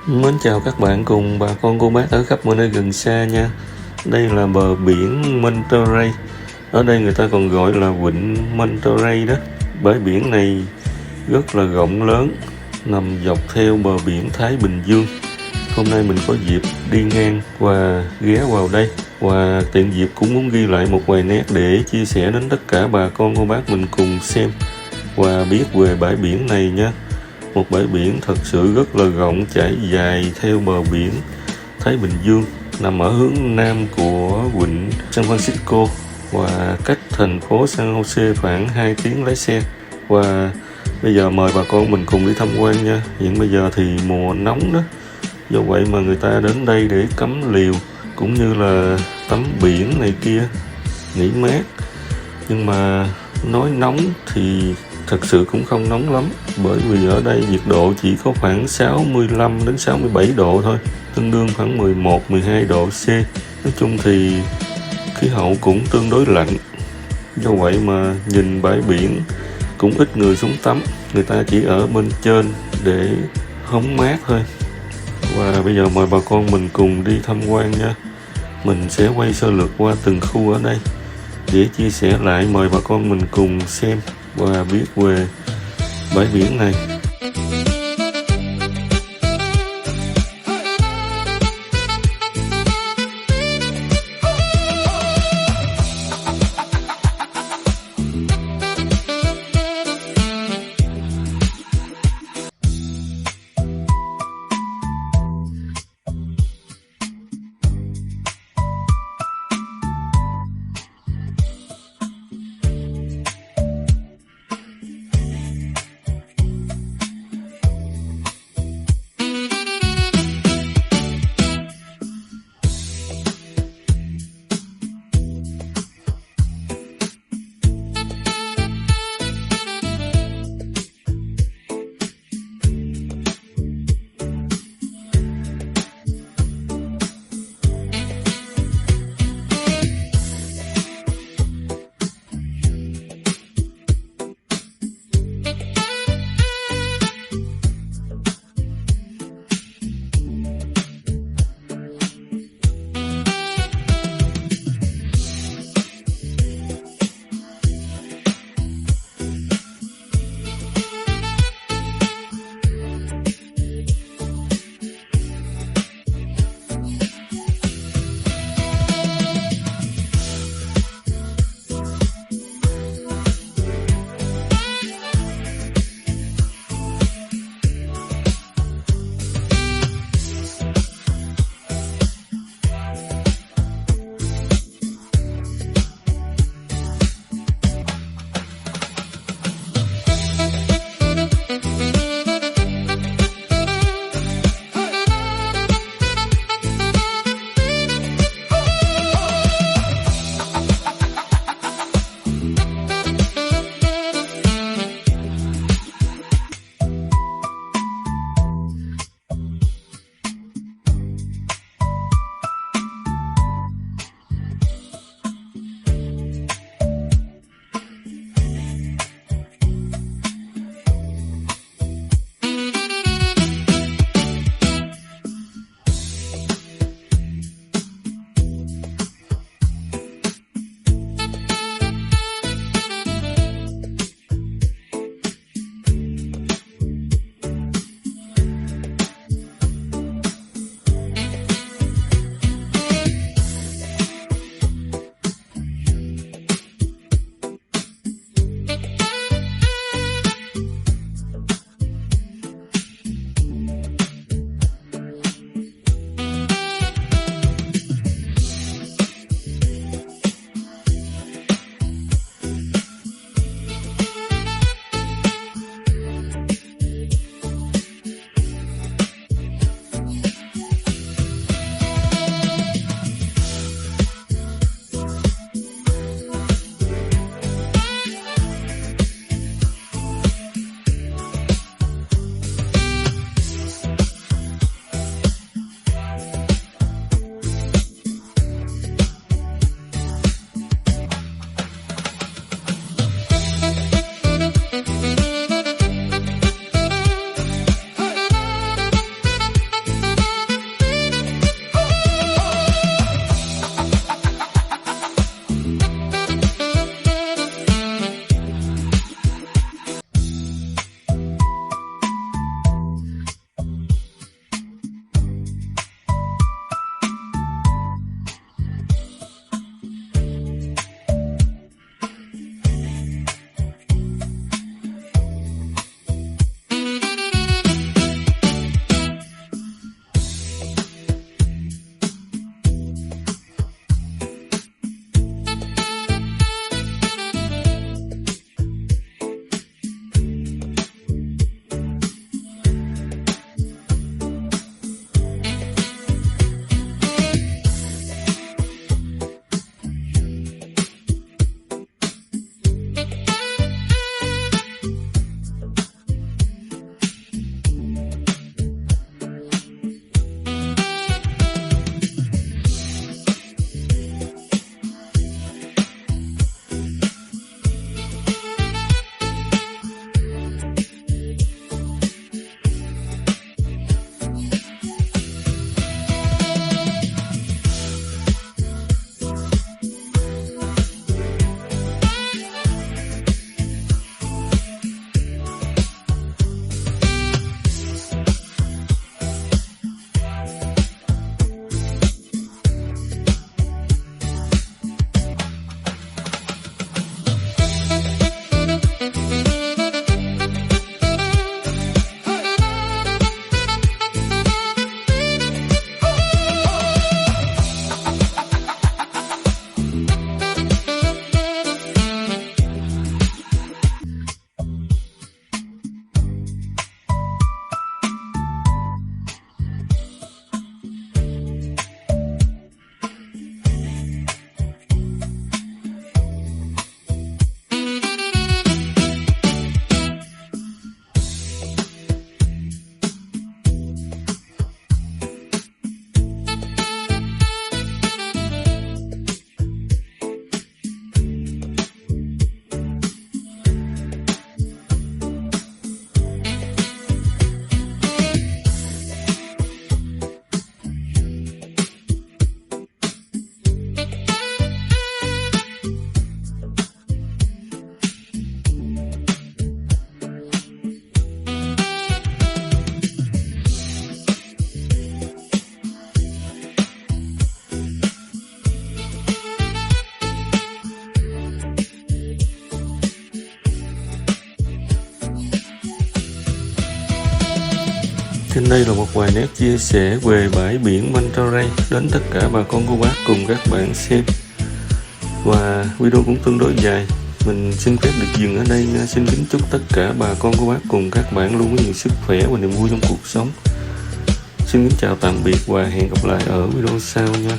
Mến chào các bạn cùng bà con cô bác ở khắp mọi nơi gần xa nha. Đây là bờ biển Monterey. Ở đây người ta còn gọi là vịnh Monterey đó. Bãi biển này rất là rộng lớn, nằm dọc theo bờ biển Thái Bình Dương. Hôm nay mình có dịp đi ngang và ghé vào đây, và tiện dịp cũng muốn ghi lại một vài nét để chia sẻ đến tất cả bà con cô bác mình cùng xem và biết về bãi biển này nha. Một bãi biển thật sự rất là rộng, trải dài theo bờ biển Thái Bình Dương, nằm ở hướng nam của vịnh San Francisco và cách thành phố San Jose khoảng 2 tiếng lái xe. Và bây giờ mời bà con mình cùng đi tham quan nha. Hiện bây giờ thì mùa nóng đó, do vậy mà người ta đến đây để cắm lều cũng như là tắm biển này kia, nghỉ mát. Nhưng mà nói nóng thì thật sự cũng không nóng lắm, bởi vì ở đây nhiệt độ chỉ có khoảng 65 đến 67 độ thôi, tương đương khoảng 11-12 độ C. Nói chung thì khí hậu cũng tương đối lạnh. Do vậy mà nhìn bãi biển cũng ít người xuống tắm, người ta chỉ ở bên trên để hóng mát thôi. Và bây giờ mời bà con mình cùng đi tham quan nha. Mình sẽ quay sơ lược qua từng khu ở đây để chia sẻ lại, mời bà con mình cùng xem và biết về bãi biển này. Trên đây là một vài nét chia sẻ về bãi biển Monterey đến tất cả bà con cô bác cùng các bạn xem. Và video cũng tương đối dài, mình xin phép được dừng ở đây nha. Xin kính chúc tất cả bà con cô bác cùng các bạn luôn có nhiều sức khỏe và niềm vui trong cuộc sống. Xin kính chào tạm biệt và hẹn gặp lại ở video sau nha.